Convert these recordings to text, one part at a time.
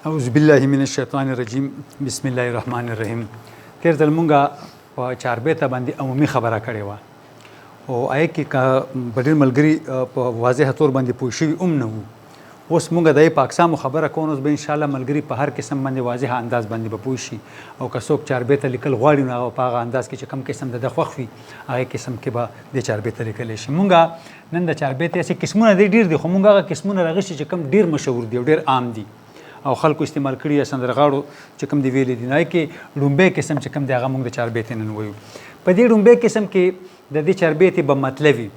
اعوذ بالله من الشیطان الرجیم بسم الله الرحمن الرحیم. تیر ځل مونږه په چاربیته باندې عمومي خبره کړې وه او هغې کې په ډېر ملګري په واضحه طور باندې پوه شوي هم نه وو. اوس مونږ د هغې په اقسامو خبره کوو، اوس به انشاءالله ملګري په هر قسم باندې واضحه انداز باندې به پوه شي او که څوک چاربیته لیکل غواړي نو هغه په هغه انداز کې چې کوم قسم د ده خوښ وي هغې قسم کې به د چاربیته لیکلی شي. مونږ نن د چاربیتې هسې قسمونه دی ډېر دي، خو مونږ هغه قسمونه راغوښتي چې کوم ډېر مشهور دي او ډېر عام دي او خلکو استعمال کړي یا سندرغاړو چې کوم دی ویلي دي. نو هغې کې لومبی قسم چې کوم دی هغه مونږ د چاربیتې نن وایو. په دې لومبی قسم کې د دې چاربیتې به مطلب وي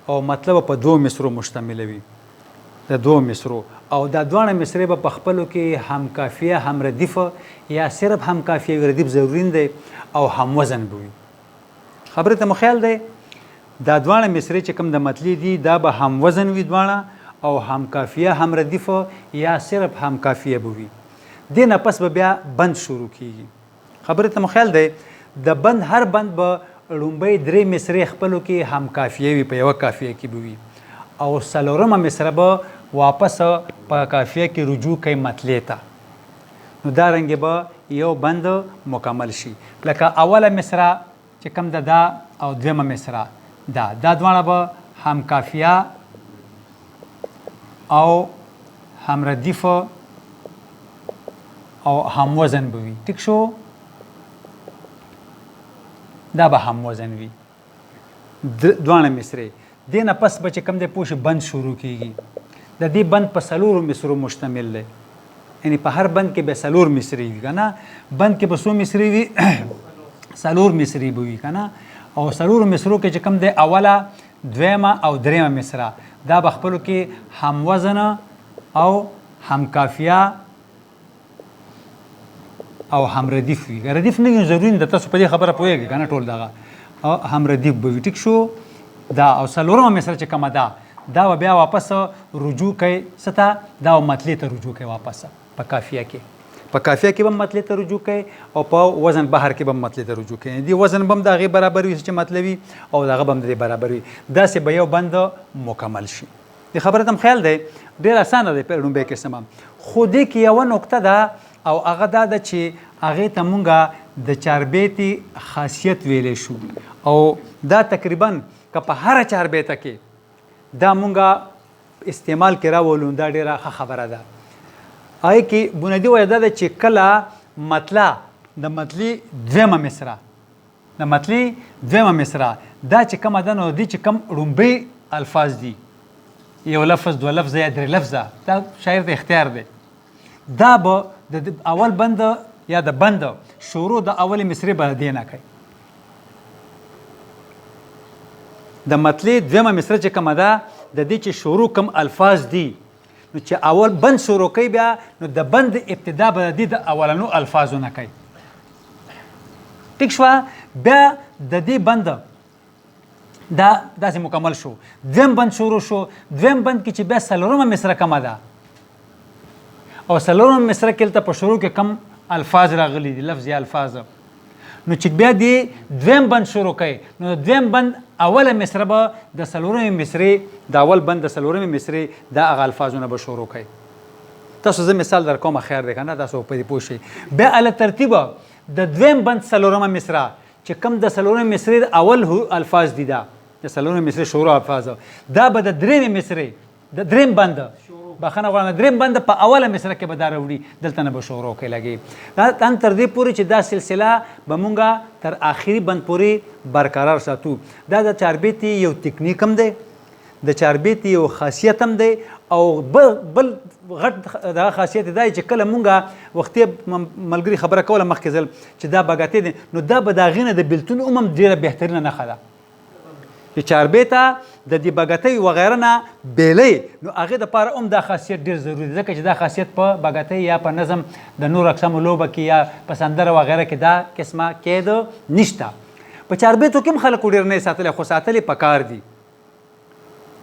او مطلب په دوو مصرو مشتمله وي، د دوو مصرو، او دا دواړه مصرې به په خپلو کې هم کافیه هم ردیفه یا صرف هم کافیه وي، ردیف ضروري دی او هم وزن به وي. خبرې ته مو خیال دی؟ دا دواړه مصرې چې کوم د مطلب دي دا به هم وزن وي دواړه او هم کافیه هم ردیفه یا صرف هم کافیه به وي. دې نه پس به بیا بند شروع کیږي. خبرې ته مو خیال دی؟ د بند هر بند به لومبۍ درې مصرې خپلو کې هم کافیه وي، په یوه کافیه کې به وي، او څلورمه مصره به واپس په کافیه کې رجوع کوي مطلع ته. نو دارنګې به یو بند مکمل شي. لکه اوله مصره چې کوم ده دا او دویمه مصره دا دواړه به هم کافیه او هم ردیفه او هم وزن به وي. ټیک شو؟ دا به هم وزن وي دواړه مصرې. دې نه پس به چې کوم دی پوه شي بند شروع کیږي. د دې بند په څلورو مصرو مشتمل دی، یعنی په هر بند کې به څلور مصرې وي که نه. بند کې به څو مصرې وي؟ څلور مصرې به وي که نه. او څلورو مصرو کې چې کوم دی اوله دویمه او دریمه مصره دا به خپلو کې هم وزن او هم کافیه او هم ردیف وي. ردیف نه وي ضروري ده، تاسو په دې خبره پوهېږئ که نه ټول دغه هم ردیف به وي. ټیک شو؟ دا او څلورمه مصره چې کومه ده دا به بیا واپس رجوع کوي څه ته؟ دا به مطلع ته رجوع کوي واپس په کافیه کې. په کافیه کې به مطلع ته رجوع کوي او په وزن بهر کې به مطلع ته رجوع کوي. دې وزن به هم د هغې برابر وي چې مطلب وي او د هغه به هم د دې برابر وي. داسې به یو بند مکمل شي. دې خبره ته هم خیال دی؟ ډېر اسانه دی په لومبۍ قسم. خو دې کې یوه نقطه ده او هغه دا ده چې هغې ته مونږ د چاربیتې خاصیت ویلی شو او دا تقریبا که په هره چاربیته کې دا مونږ استعمال کې راولو دا ډېره ښه خبره ده. هغې کې بنیادي وجه دا ده چې کله مطلع د مطلع دویمه مصره دا چې کومه ده نو دې چې کوم لومبۍ الفاظ دي یو لفظ دوه لفظه یا درې لفظه دا شاعر د اختیار دی. دا به د اول بند یا د بند شروع د اولې مصرې به دې نه کوي. د مطلع دویمه مصره چې کومه ده د دې چې شروع کوم الفاظ دي نو چې اول بند شروع کوي بیا نو د بند ابتدا به د دې د اولنو الفاظو نه کوي. ټیک شوه؟ بیا د دې بند دا داسې مکمل شو. دویم بند شروع شو. دویم بند کې چې بیا څلورمه مصره کومه ده او څلورمه مصره کې هلته په شروع کې کم الفاظ راغلي دي، لفظ یا الفاظ، نو چې بیا دې دویم بند شروع کوي نو د دویم بند اوله مصره به د څلورمې مصرې د اول بند د څلورمې مصرې دا هغه الفاظونه به شروع کوي. تاسو زه مثال در کومه خیر دی که نه، تاسو په دې پوه شئ. بیا علی ترتیبه د دویم بند څلورمه مصره چې کوم د څلورمې مصرې د اول الفاظ دي دا د څلورمې مصرې شروع الفاظ دا به د درېمې مصرې د درېم بند بخښنه غواړم درېم بند په اوله مصره کې به دا راوړي، دلته نه به شروع کوي لګي. دا تر دې پورې چې دا سلسله به مونږ تر آخري بند پورې برقرار ساتو. دا د چاربیتې یو تکنیک هم دی، د چاربیتې یو خاصیت هم دی او بل غټ دا خاصیت دی چې کله مونږ وختي ملګري خبره کوله مخکې ځل چې دا بګاتې دی نو دا به د هغې نه د بېلتون هم ډېره بهترینه نښه ده چې چاربیته د دې بګتۍ وغیره نه بیلی نو هغې دپاره هم دا خاصیت ډېر ضروري دی، ځکه چې دا خاصیت په بګتۍ یا په نظم د نور اقسامو لوبه کې یا په سندره وغیره کې دا قسمه قید نشته. په چاربیتو کې هم خلکو ډېر نه یې ساتلی، خو ساتلی پکار دي،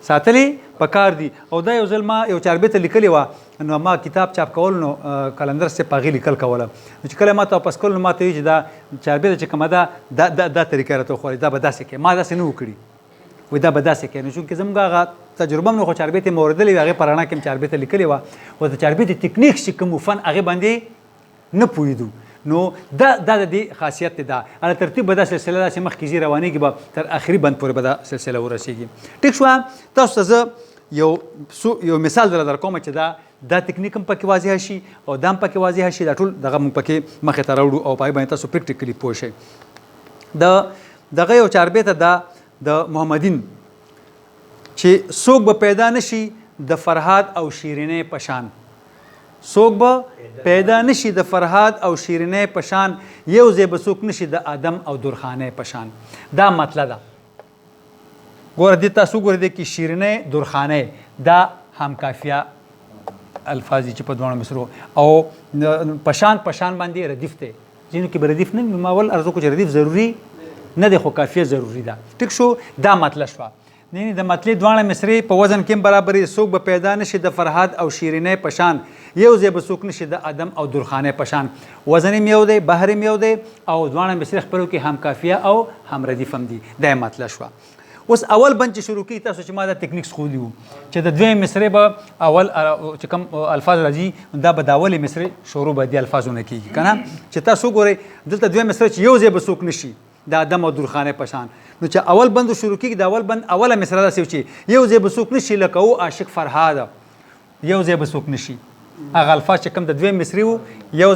ساتلی پکار دي. او دا یو ځل ما یو چاربیته لیکلې وه نو ما کتاب چاپ کول نو قلندر صاحب په هغې لیکل کوله نو چې کله ما ته واپس کول نو ما ته وایي چې دا چاربیته چې کومه ده دا طریقه راته وښودې، دا به داسې کوې. ما داسې نه و کړي، وای دا به داسې کوي. نو چونکې زموږ هغه تجربه هم نو خو چاربیتې مې اورېدلې وې، هغې په رڼا کې مې چاربیته لیکلې وه، او د چاربیتې تکنیک چې کوم فن هغې باندې نه پوهېدو. نو دا د دې خاصیت دی. دا على ترتیب به دا سلسله داسې مخکې ځي روانېږي، به تر آخري بند پورې به دا سلسله ورسېږي. ټیک شوه. تاسو ته زه یو مثال در کوم چې دا تکنیک هم پکې واضح شي او دا هم پکې واضح شي. دا ټول دغه موږ پکې مخې ته راوړو او پای باندې تاسو پریکټیکلی پوه شئ. دغه یو چاربیته دا د محمدین چې څوک به پیدا نشي د فرهاد او شیرینې پشان، څوک به پیدا نشي د فرهاد او شیرینې پشان، یو ځای به څوک نشي د آدم او درخانې پشان. دا مطلب ده. ګوره دې تاسو ګوره دې کې شیرینې درخانې دا هم کافیه الفاظ چې په دوه مصرو او پشان باندې ردیف دی. ځینو کې به ردیف نه، ما اول عرض وکړو چې ردیف ضروري نه دی خو کافیه ضروري ده. ټیک شو. دا مطلب شوه. نه د مطلب دواړه مصرې په وزن کې برابرې. څوک به پیدا نشي د فرهاد او شیرینې پشان، یو ځای به څوک نشي د آدم او درخانې پشان. وزن هم یو دی، بحر هم یو دی او دواړه مصرې خپلو کې هم کافیه او هم ردیف هم دي. دا مطلب شوه. اوس اول بند چې شروع کړي تاسو چې ما دا ټیکنیکس ښودي وو چې د دویم مصرې به اول چې کوم الفاظ راځي دا به د اولې مصرې شروع به دې الفاظونه کېږي که نه. چې تاسو ګورئ دلته دویم مصرې چې یو ځای به څوک نشي د آدم او درخانې پشان، نو چې اول بند شروع کېږي د اول بند اوله مصره داسې چې یو ځای به څوک نشي لکه او عاشق فرهاد، یو ځای به څوک نشي. هغه الفاظ چې کوم د دویم مصرې وو یو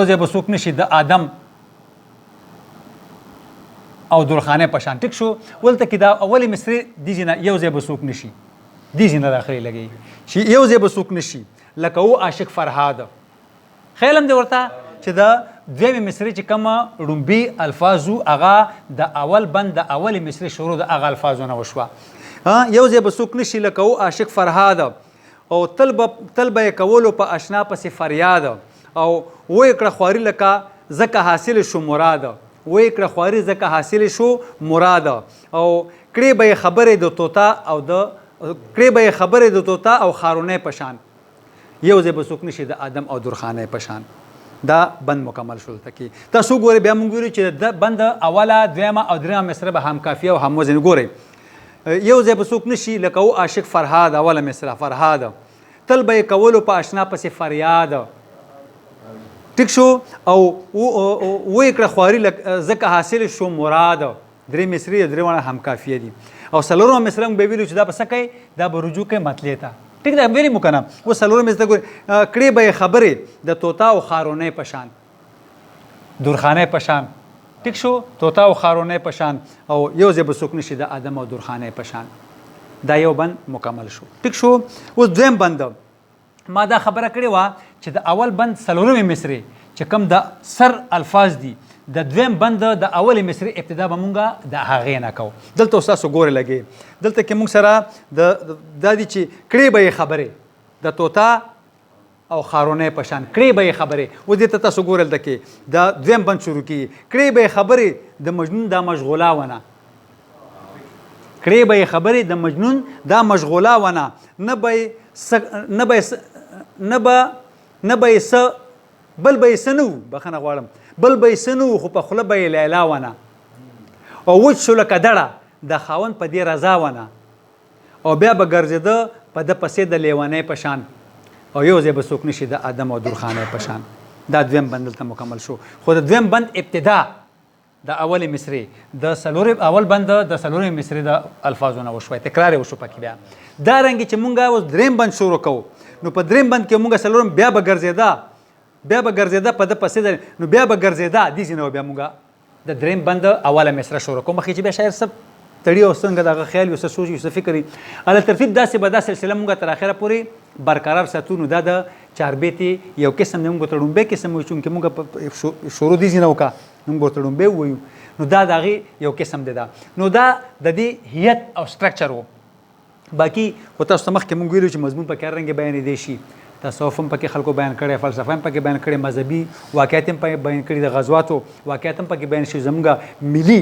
ځای به څوک نشي د آدم او درخانې پشان. ټیک شو. ولته کې دا اولې مصرې دې ځای نه یو ځای به څوک نشي، دې ځای نه داخلي لګي چې یو ځای به څوک نشي لکه او عاشق فرهاد. خیال هم دی ورته چې د دویمې مصرې چې کومه ړومبي الفاظو هغه د اول بند د اولې مصرې شروع د هغه الفاظونه وشوه. یو ځای به څوک نشي لکه او عاشق فرهاد او تل به یې کولو په اشنا پسې فریاد او ویې کړه خواري لکه ځکه حاصل شو مراد، ویې کړه خواري ځکه حاصل شو مراد او کړې به یې خبرې د طوطا او خارونې پشان، یو ځای به څوک نشي د آدم او درخانې پشان. دا بند مکمل شو. تکي تاسو ګورئ بیا موږ ګورو چې د بند اوله دویمه او دریمه مصره به هم کافیه او هم وزن. ګورئ یو ځای به څوک نشي لکه او عاشق فرهاد، اوله مصره فرهاد، تل به یې کولو په اشنا پسې فریاد. ټیک شو. او ویې کړه خواري ځکه حاصل شو مراد. درې مصرې درې هم کافیه دي. او څلورمه مصره موږ به ویلو چې دا به څه کوي، دا به رجوع کوي مطلع ته. ټیک ده ویلې مو که نه. اوس څلورمه مصره ګورئ کړې به یې خبرې د طوطا او خارونې پشان، درخانې پشان. ټیک شو. طوطا او خارونې پشان او یو ځای به څوک نشي د آدم او درخانې پشان. دا یو بند مکمل شو. ټیک شو. اوس دویم بند ما دا خبره کړې وه چې د اول بند څلورمې مصرې چې کوم د سر الفاظ دي د دویم بند د اولې مصرې ابتدا به مونږ د هغې نه کوو. دلته اوس تاسو ګورئ لګې دلته کې مونږ سره دا دي چې کړې به یې خبرې د طوطا او خارونې پشان، کړې به یې خبرې. و دې ته تاسو ګورئ دلته کې د دویم بند شروع کېږي کړې به یې خبرې د مجنون دا مشغوله ونه، کړې به یې خبرې د مجنون دا مشغوله ونه، نه به یې څه بل به یې څه نه وو، بخښنه غواړم، بل به یې څه نه وو خو په خوله به یې لیلا ونه، او وچ شو لکه دړه د خاوند په دې رضا ونه، او بیا به ګرځېده په ده پسې د لیونۍ په شان، او یو ځای به څوک نشي د آدم او درخانۍ په شان. دا دویم بند دلته مکمل شو. خو د دویم بند ابتدا د اولې مصرې د اول بند د څلورمې مصرې د الفاظونه وشوی، تکرار یې وشو پکې. بیا دا رنګې چې مونږ اوس دریم بند شروع کوو، نو په دریم بند کې مونږ څلورم بیا به ګرځېده په ده پسې نو بیا به ګرځېده دې ځینه بیا مونږ د دریم بند اوله مصره شروع کوو. مخکې چې بیا شاعر څه تړي او څنګه دغه خیال وي، څه سوچ وي، څه فکر وي، علی ترتیب داسې به دا سلسله مونږ تر اخره پورې برقرار ساتو. نو دا د چاربیتې یو قسم دی، مونږ ورته ړومبی قسم وایو چونکې مونږ شروع دې ځینه وکړه نو مونږ ورته ړومبی ووایو. نو دا د هغې یو قسم دی. دا نو دا د دې هیت او سټرکچر و. باقي خو تاسو ته مخکې مونږ ویلو چې مضمون په هر رنګې بیانېدی شي، تصوف هم پکې خلکو بیان کړی، فلسفه هم پکې بیان کړی، مذهبي واقعیت هم پکې بیان کړي، د غزواتو واقعیت هم پکې بیان شي، زموږ ملي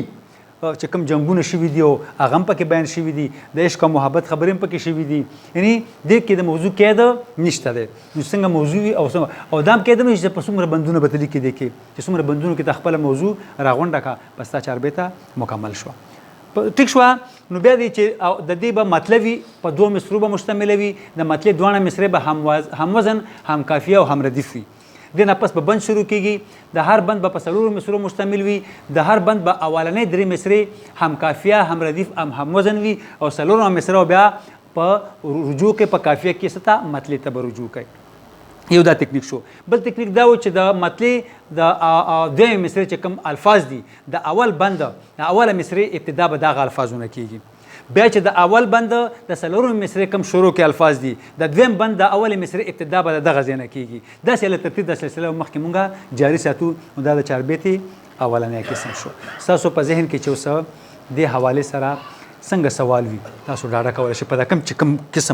چې کوم جنگونه شوي دي او هغه هم پکې بیان شوي دي، د عشق او محبت خبرې هم پکې شوي دي. یعنی دې کې د موضوع قید نشته دی. نو څنګه موضوع وي او دا هم قید نشته په څومره بندونه به ته لیکې دی کې چې څومره بندونو کې ته خپله موضوع راغونډه کړه په ستا چاربیته مکمل شوه. ټیک شوه. نو بیا دی چې د دې به مطلب وي په دوه مصرو به مشتمله وي، د مطلب دواړه مصرې به هم وزن هم قافیه او هم ردیف وي. دې نه پس به بند شروع کیږي، د هر بند به په څلورو مصرو مشتمل وي، د هر بند به اولنۍ درې مصرې هم قافیه هم ردیف هم وزن وي او څلورمه مصره بیا په رجوع کې په قافیه کې ستا مطلب ته به رجوع کوي. یو دا تکنیک شو. بل تکنیک دا و چې د مطلب د دویمه مصرې چې کوم الفاظ دي د اول بند د اوله مصرې ابتدا به دغه الفاظونه کیږي، بیا چې د اول بند د څلورمې مصرې کوم شروع کې الفاظ دي د دویم بند د اولې مصرې ابتدا به دغه ځای نه کیږي. داسې له ترتیب د سلسله مخکې مونږه جاري ساتو. نو دا د چاربیتې اولنی قسم شو. ستاسو په ذهن کې چې اوس دې حوالې سره څنګه سوال وي تاسو ډاډه کولی شئ په دا کوم چې کوم قسم